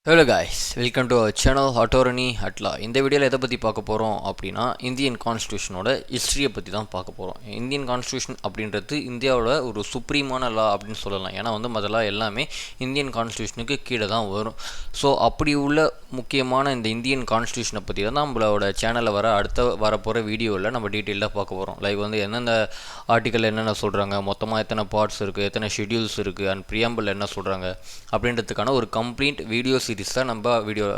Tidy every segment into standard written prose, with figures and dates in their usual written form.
Hello guys, welcome to our channel attorney Atla. இந்த வீடியோவில் எதை பற்றி பார்க்க போகிறோம் அப்படின்னா, இந்தியன் கான்ஸ்டியூஷனோட ஹிஸ்ட்ரியை பற்றி தான் பார்க்க போகிறோம். இந்தியன் கான்ஸ்டியூஷன் அப்படின்றது இந்தியாவோட ஒரு சுப்ரீமான லா அப்படின்னு சொல்லலாம். ஏன்னா முதல்ல எல்லாமே இந்தியன் கான்ஸ்டியூஷனுக்கு கீழே தான் வரும். ஸோ அப்படி உள்ள முக்கியமான இந்த இந்தியன் கான்ஸ்டியூஷனை பற்றி தான் நம்மளோட சேனலில் வரப்போகிற வீடியோவில் நம்ம டீட்டெயிலாக பார்க்க போகிறோம். லைக் எந்தெந்த ஆர்டிக்கல் என்னென்ன சொல்கிறாங்க, மொத்தமாக எத்தனை பார்ட்ஸ் இருக்குது, எத்தனை ஷெட்யூல்ஸ் இருக்குது, அண்ட் ப்ரியாம்பிள் என்ன சொல்கிறாங்க அப்படின்றதுக்கான ஒரு கம்ப்ளீட் வீடியோ சீரிஸ் தான்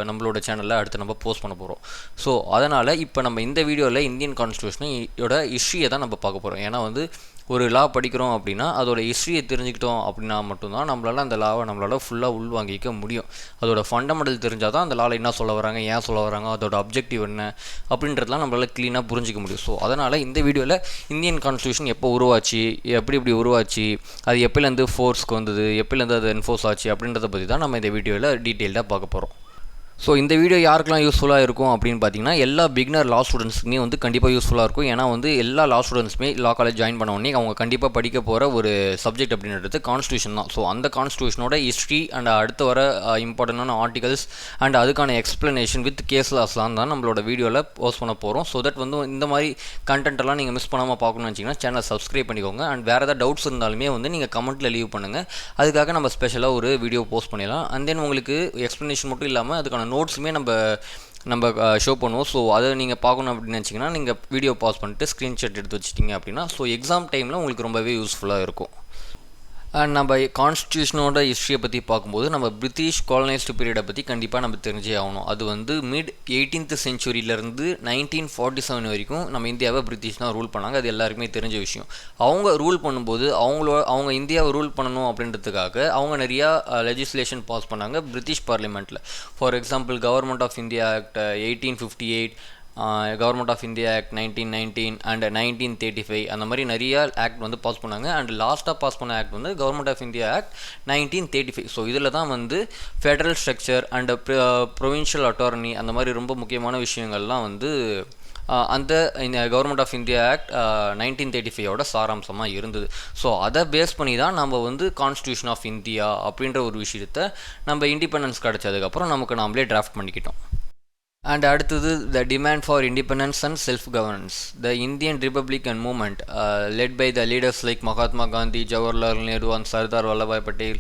நம்மளோட சேனலில் அடுத்து நம்ம போஸ்ட் பண்ண போகிறோம். ஸோ அதனால் இப்போ நம்ம இந்த வீடியோவில் இந்தியன் கான்ஸ்டியூஷனோட ஹிஸ்ட்ரியை தான் நம்ம பார்க்க போகிறோம். ஏன்னா ஒரு லா படிக்கிறோம் அப்படின்னா அதோட ஹிஸ்ட்ரியை தெரிஞ்சுக்கிட்டோம் அப்படின்னா மட்டும்தான் நம்மளால் அந்த லாவை நம்மளால் ஃபுல்லாக உள்வாங்கிக்க முடியும். அதோட ஃபண்டமெண்டல் தெரிஞ்சால் தான் அந்த லாவில் என்ன சொல்ல வராங்க, ஏன் சொல்ல வராங்க, அதோட அப்ஜெக்டிவ் என்ன அப்படின்றதுலாம் நம்மளால் க்ளீனாக புரிஞ்சிக்க முடியும். ஸோ அதனால் இந்த வீடியோவில் இந்தியன் கான்ஸ்டியூஷன் எப்போ உருவாச்சு, எப்படி உருவாச்சு, அது எப்போலேருந்து ஃபோர்ஸ்க்கு வந்தது, எப்போலேருந்து அது என்ஃபோர்ஸ் ஆச்சு அப்படின்றத பற்றி தான் நம்ம இந்த வீடியோவில் டீட்டெயிலாக பார்க்க போகிறோம். ஸோ இந்த வீடியோ யாருக்கெல்லாம் யூஸ்ஃபுல்லாக இருக்கும் அப்படின்னு பார்த்தீங்கன்னா, எல்லா பிகினர் லா ஸ்டூடெண்ட்ஸுக்குமே கண்டிப்பாக யூஸ்ஃபுல்லாக இருக்கும். ஏன்னா எல்லா லா ஸ்டூடெண்ட்ஸுமே லா காலேஜ் ஜாயின் பண்ண உடனே அவங்க கண்டிப்பாக படிக்க போகிற ஒரு சப்ஜெக்ட் அப்படின்றது கான்ஸ்டியூஷன் தான். ஸோ அந்த கான்ஸ்டியூஷனோட ஹிஸ்ட்ரி அண்ட் அடுத்து வர இம்பார்ட்டண்டான ஆர்டிகல்ஸ் அண்ட் அதுக்கான எக்ஸ்ப்ளனேஷன் வித் கேஸ் லாஸ்லாம் தான் நம்மளோட வீடியோவில் போஸ்ட் பண்ண போகிறோம். ஸோ தட் இந்த மாதிரி கண்டென்ட்டெல்லாம் நீங்கள் மிஸ் பண்ணாமல் பார்க்கணும்னு வச்சிங்கன்னா சேனலை சப்ஸ்கிரைப் பண்ணிக்கோங்க. அண்ட் வேறு ஏதாவது டவுட்ஸ் இருந்தாலுமே நீங்கள் கமெண்ட்டில் லீவ் பண்ணுங்கள். அதுக்காக நம்ம ஸ்பெஷலாக ஒரு வீடியோ போஸ்ட் பண்ணிடலாம். அண்ட் தென் உங்களுக்கு எக்ஸ்ப்ளனேஷன் மட்டும் இல்லாமல் அதுக்கான நோட்ஸுமே நம்ம ஷோ பண்ணுவோம். ஸோ அதை நீங்கள் பார்க்கணும் அப்படின்னு நினச்சிங்கன்னா நீங்கள் வீடியோ பாஸ் பண்ணிட்டு ஸ்க்ரீன்ஷாட் எடுத்து வச்சிட்டிங்க அப்படின்னா ஸோ எக்ஸாம் டைமில் உங்களுக்கு ரொம்பவே யூஸ்ஃபுல்லாக இருக்கும். அண்ட் நம்ம கான்ஸ்டியூஷனோட ஹிஸ்ட்ரியை பற்றி பார்க்கும்போது நம்ம பிரிட்டிஷ் காலனைஸ்டு பீரியடை பற்றி கண்டிப்பாக நம்ம தெரிஞ்சே ஆகணும். அது மிட் 18th செஞ்சுரியிலேருந்து 1947 வரைக்கும் நம்ம இந்தியாவை பிரிட்டிஷ் தான் ரூல் பண்ணாங்க. அது எல்லாருக்குமே தெரிஞ்ச விஷயம். அவங்க ரூல் பண்ணும்போது அவங்க இந்தியாவை ரூல் பண்ணணும் அப்படின்றதுக்காக அவங்க நிறையா லெஜிஸ்லேஷன் பாஸ் பண்ணாங்க பிரிட்டிஷ் பார்லிமெண்ட்டில். For example government of India act 1858, government of India act 1919 and 1935 அந்த மாதிரி நிறைய ஆக்ட் பாஸ் பண்ணாங்க. அண்ட் லாஸ்ட்டாக பாஸ் பண்ண act government of India act 1935. So இதில் தான் federal structure and provincial attorney அந்த மாதிரி ரொம்ப முக்கியமான விஷயங்கள்லாம் அந்த கவர்மெண்ட் ஆஃப் இந்தியா ஆக்ட் 1935 சாராம்சமாக இருந்தது. ஸோ அதை பேஸ் பண்ணி தான் நம்ம கான்ஸ்டியூஷன் ஆஃப் இந்தியா அப்படின்ற ஒரு விஷயத்தை நம்ம இண்டிபெண்டன்ஸ் கிடச்சதுக்கப்புறம் நாமளே டிராஃப்ட் பண்ணிக்கிட்டோம். And அடுத்தது the demand for independence and self-governance. The Indian Republican movement led by the leaders like Mahatma Gandhi, Jawaharlal Nehru and Sardar Vallabhbhai Patel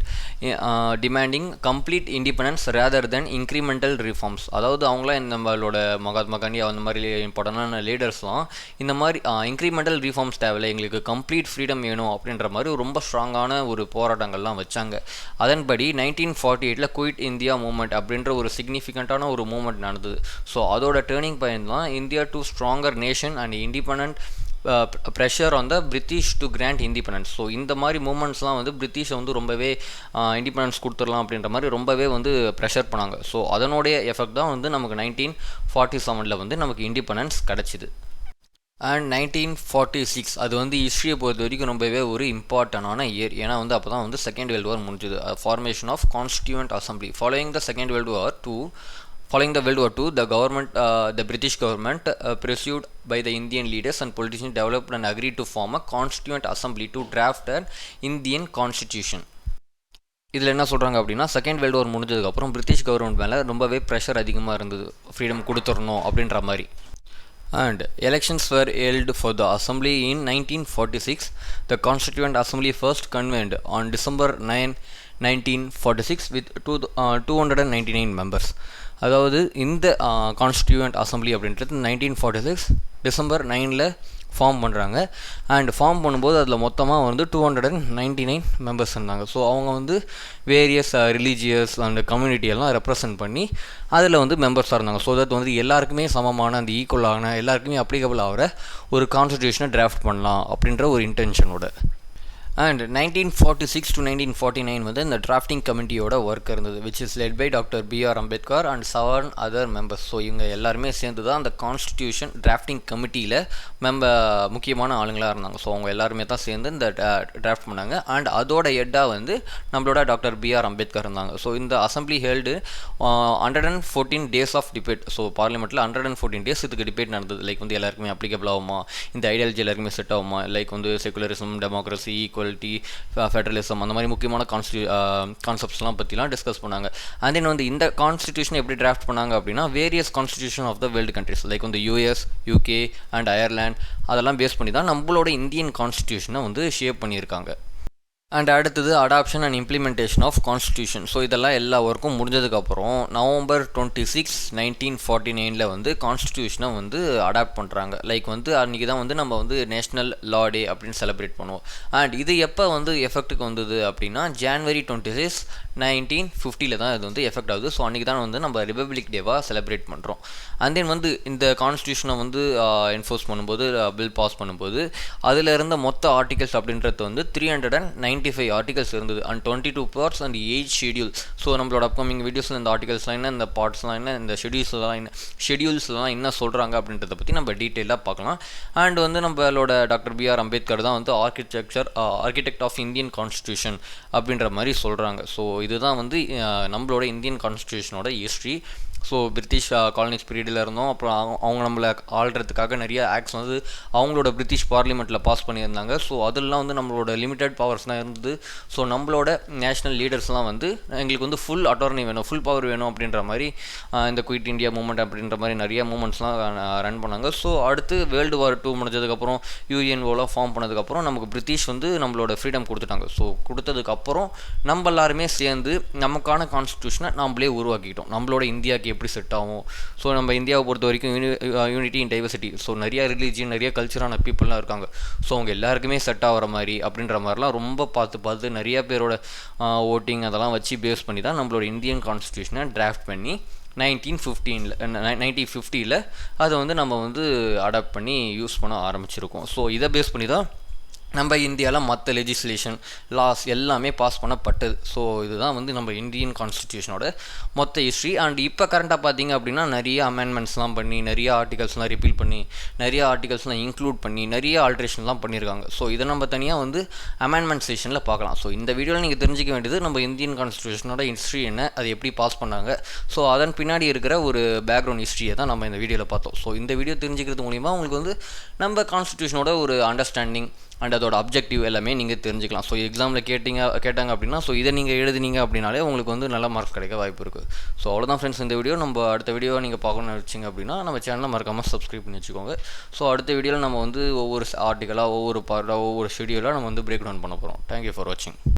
demanding complete independence rather than incremental reforms. அதாவது அவங்களாம் நம்மளோட மகாத்மா காந்தி அந்த மாதிரி இம்பார்ட்டண்டான லீடர்ஸ்லாம் இந்த மாதிரி incremental reforms தேவையில்லை, எங்களுக்கு கம்ப்ளீட் ஃப்ரீடம் வேணும் அப்படின்ற மாதிரி ரொம்ப ஸ்ட்ராங்கான ஒரு போராட்டங்கள்லாம் வச்சாங்க. அதன்படி 1948 குயிட் இந்தியா மூமெண்ட் அப்படின்ற ஒரு சிக்னிஃபிகண்ட்டான ஒரு மூமெண்ட் நடந்தது. ஸோ அதோட டேர்னிங் பாயிண்ட் தான் India to stronger nation and independent pressure on the British to grant independence. So இந்த மாதிரி மூமெண்ட்ஸ்லாம் பிரிட்டிஷை ரொம்பவே இண்டிபெண்டன்ஸ் கொடுத்துடலாம் அப்படின்ற மாதிரி ரொம்பவே ப்ரெஷர் பண்ணாங்க. ஸோ அதனுடைய எஃபெக்ட் தான் நமக்கு 1947 நமக்கு இண்டிபெண்டன்ஸ் கிடச்சிது. அண்ட் 1946 அது ஹிஸ்ட்ரியை பொறுத்த வரைக்கும் ரொம்பவே ஒரு இம்பார்ட்டண்டான இயர். ஏன்னா அப்போ தான் செகண்ட் வேர்ல்டு வார் முடிஞ்சது. Formation of constituent assembly following the second world war two. Following the World War II, the British government, pursued by the Indian leaders and politicians, developed and agreed to form a constituent assembly to draft an Indian constitution. இதில் என்ன சொல்கிறாங்க அப்படின்னா, second world வார் முடிஞ்சதுக்கப்புறம் British government மேலே ரொம்பவே pressure அதிகமாக இருந்தது, freedom கொடுத்துடணும் அப்படின்ற மாதிரி. And elections were held for the assembly in 1946. The Constituent Assembly first convened on December 9, 1946 with 299 members. அதாவது இந்த கான்ஸ்டியூண்ட் அசம்பிளி அப்படின்றது 1946 டிசம்பர் 9 ஃபார்ம் பண்ணுறாங்க. அண்ட் ஃபார்ம் பண்ணும்போது அதில் மொத்தமாக 299 மெம்பர்ஸ் இருந்தாங்க. ஸோ அவங்க வேரியஸ் ரிலீஜியஸ் அண்ட் கம்யூனிட்டியெல்லாம் ரெப்ரசன்ட் பண்ணி அதில் மெம்பர்ஸாக இருந்தாங்க. ஸோ தட் எல்லாருக்குமே சமமான அந்த ஈக்குவலான எல்லாருக்குமே அப்ளிகபிள் ஆகிற ஒரு கான்ஸ்டியூஷனை டிராஃப்ட் பண்ணலாம் அப்படின்ற ஒரு இன்டென்ஷனோட. அண்ட் 1946 to 1949 இந்த டிராஃப்டிங் கமிட்டியோட ஒர்க் இருந்தது, which is led by doctor B.R. Ambedkar and 7 other members. So இவங்க எல்லாருமே சேர்ந்து தான் அந்த கான்ஸ்டியூஷன் டிராஃப்டிங் கமிட்டியில் முக்கியமான ஆளுங்களாக இருந்தாங்க. ஸோ அவங்க எல்லாருமே தான் சேர்ந்து இந்த டிராஃப்ட் பண்ணாங்க. அண்ட் அதோட ஹெட்டாக நம்மளோட டாக்டர் B.R. அம்பேத்கர் இருந்தாங்க. ஸோ இந்த assembly held 114 days of debate. So பார்லிமெண்ட்டில் 114 டேஸ் இதுக்கு டிபேட் நடந்தது. லைக் எல்லாருக்குமே அப்ளிகபிள் ஆகுமா, இந்த ஐடியாலஜி எல்லாருக்குமே செட் ஆகுமா, like secularism, democracy, equal equality, federalism அந்த மாதிரி முக்கியமான கான்செப்ட்ஸ்லாம் பற்றிலாம் டிஸ்கஸ் பண்ணாங்க. அண்ட் தென் வந்து இந்த கான்ஸ்டியூஷன் எப்படி டிராஃப்ட் பண்ணாங்க அப்படின்னா various constitution of the world countries like வந்து யூஎஸ், யூகே அண்ட் அயர்லாண்ட் அதெல்லாம் பேஸ் பண்ணி தான் நம்மளோட இந்தியன் கான்ஸ்டியூஷனை வந்து ஷேப் பண்ணியிருக்காங்க. அண்ட் அடுத்தது adoption and implementation of constitution. So இதெல்லாம் எல்லா ஒர்க்கும் முடிஞ்சதுக்கப்புறம் November 26, 1949 வந்து கான்ஸ்டியூஷனை வந்து அடாப்ட் பண்ணுறாங்க. லைக் வந்து அன்றைக்கி தான் வந்து நம்ம வந்து நேஷ்னல் லா டே அப்படின்னு செலிப்ரேட் பண்ணுவோம். அண்ட் இது எப்போ வந்து எஃபெக்ட்டுக்கு வந்தது அப்படின்னா January 26, 1950 தான் இது வந்து எஃபெக்ட் ஆகுது. ஸோ அன்றைக்கி தான் வந்து நம்ம ரிபப்ளிக் டேவாக செலிப்ரேட் பண்ணுறோம். அண்ட் தென் வந்து இந்த கான்ஸ்டியூஷனை வந்து என்ஃபோர்ஸ் பண்ணும்போது பில் பாஸ் பண்ணும்போது அதில் இருந்த மொத்த ஆர்டிகல்ஸ் அப்படின்றது வந்து 395 ஆர்டிகல்ஸ் இருந்தது and 22 parts and 8 schedule. So நம்மளோட அப்கமிங் வீடியோஸில் இந்த ஆர்டிகல்ஸ்லாம் என்ன, இந்த பார்ட்ஸ்லாம் என்ன, இந்த ஷெடியூல்ஸ்லாம் என்ன சொல்கிறாங்க அப்படின்றத பற்றி நம்ம டீட்டெயிலாக பார்க்கலாம். அண்ட் வந்து நம்மளோட டாக்டர் B.R. அம்பேத்கர் தான் வந்து ஆர்கிடெக்ட் ஆஃப் இந்தியன் கான்ஸ்டியூஷன் அப்படின்ற மாதிரி சொல்கிறாங்க. ஸோ இதுதான் வந்து நம்மளோட இந்தியன் கான்ஸ்டியூஷனோட ஹிஸ்ட்ரி. ஸோ பிரிட்டிஷ் காலனிஸ் பீரியடில் இருந்தோம். அப்புறம் அவங்க நம்மளை ஆள்றதுக்காக நிறைய ஆக்ட்ஸ் வந்து அவங்களோட பிரிட்டிஷ் பார்லிமெண்ட்டில் பாஸ் பண்ணியிருந்தாங்க. ஸோ அதெல்லாம் வந்து நம்மளோட லிமிட்டட் பவர்ஸ் தான் இருந்தது. ஸோ நம்மளோட நேஷ்னல் லீடர்ஸ்லாம் வந்து எங்களுக்கு வந்து ஃபுல் அட்டார்னி வேணும், ஃபுல் பவர் வேணும் அப்படின்ற மாதிரி இந்த குயிட் இந்தியா மூமெண்ட் அப்படின்ற மாதிரி நிறைய மூமெண்ட்ஸ்லாம் ரன் பண்ணாங்க. ஸோ அடுத்து வேர்ல்டு வார் 2 முடிஞ்சதுக்கப்புறம் UNOலாம் ஃபார்ம் பண்ணதுக்கப்புறம் நமக்கு பிரிட்டிஷ் வந்து நம்மளோட ஃப்ரீடம் கொடுத்துட்டாங்க. ஸோ கொடுத்ததுக்கப்புறம் நம்ம எல்லாருமே சேர்ந்து நமக்கான கான்ஸ்டியூஷனை நம்மளே உருவாக்கிட்டோம். நம்மளோட இந்தியாவுக்கு எப்படி செட் ஆகும். ஸோ நம்ம இந்தியாவை பொறுத்த வரைக்கும் யூனிட்டி இன் டைவர்சிட்டி. ஸோ நிறைய ரிலீஜியன், நிறைய கல்ச்சரான பீப்புளெலாம் இருக்காங்க. ஸோ அவங்க எல்லாருக்குமே செட் ஆகிற மாதிரி அப்படின்ற மாதிரிலாம் ரொம்ப பார்த்து நிறைய பேரோட ஓட்டிங் அதெல்லாம் வச்சு பேஸ் பண்ணி தான் நம்மளோட இந்தியன் கான்ஸ்டியூஷனை டிராஃப்ட் பண்ணி 1950 அதை வந்து நம்ம வந்து அடாப்ட் பண்ணி யூஸ் பண்ண ஆரம்பிச்சிருக்கோம். ஸோ இதை பேஸ் பண்ணி தான் நம்ம இந்தியாவில் மற்ற லெஜிஸ்லேஷன், லாஸ் எல்லாமே பாஸ் பண்ணப்பட்டது. ஸோ இதுதான் வந்து நம்ம இந்தியன் கான்ஸ்டியூஷனோட மொத்த ஹிஸ்ட்ரி. அண்ட் இப்போ கரண்ட்டாக பார்த்தீங்க அப்படின்னா நிறைய அமெண்ட்மெண்ட்ஸ்லாம் பண்ணி, நிறைய ஆர்டிகல்ஸ்லாம் ரிப்பீல் பண்ணி, நிறைய ஆர்டிகல்ஸ்லாம் இன்க்ளூட் பண்ணி, நிறைய ஆல்ட்ரேஷன்லாம் பண்ணியிருக்காங்க. ஸோ இதை நம்ம தனியாக வந்து அமெண்ட்மெண்ட் செஷனில் பார்க்கலாம். ஸோ இந்த வீடியோவில் நீங்கள் தெரிஞ்சிக்க வேண்டியது நம்ம இந்தியன் கான்ஸ்டியூஷனோட ஹிஸ்ட்ரி என்ன, அது எப்படி பாஸ் பண்ணாங்க, ஸோ அதன் பின்னாடி இருக்கிற ஒரு பேக்ரவுண்ட் ஹிஸ்ட்ரியை தான் நம்ம இந்த வீடியோவில் பார்த்தோம். ஸோ இந்த வீடியோ தெரிஞ்சுக்கிறது மூலிமா உங்களுக்கு வந்து நம்ம கான்ஸ்டியூஷனோட ஒரு அண்டர்ஸ்டாண்டிங் அண்ட் அதோட அப்ஜெக்டிவ் எல்லாமே நீங்கள் தெரிஞ்சுக்கலாம். ஸோ எக்ஸாமில் கேட்டாங்க அப்படின்னா ஸோ இதை நீங்கள் எழுதினீங்க அப்படின்னாலே உங்களுக்கு வந்து நல்ல மார்க்ஸ் கிடைக்க வாய்ப்பு இருக்குது. ஸோ அவ்வளோதான் ஃப்ரெண்ட்ஸ் இந்த வீடியோ. நம்ம அடுத்த வீடியோவை நீங்கள் பார்க்கணும்னு வச்சிங்க அப்படின்னா நம்ம சேனலை மறக்காமல் சப்ஸ்கிரைப் பண்ணி வச்சுக்கோங்க. ஸோ அடுத்த வீடியோவில் நம்ம வந்து ஒவ்வொரு ஆர்டிக்கலாக, ஒவ்வொரு பார்ட்டாக, ஒவ்வொரு ஷெடியூலாக நம்ம வந்து பிரேக் டவுன் பண்ண போகிறோம். தேங்க்யூ ஃபார் வாட்சிங்.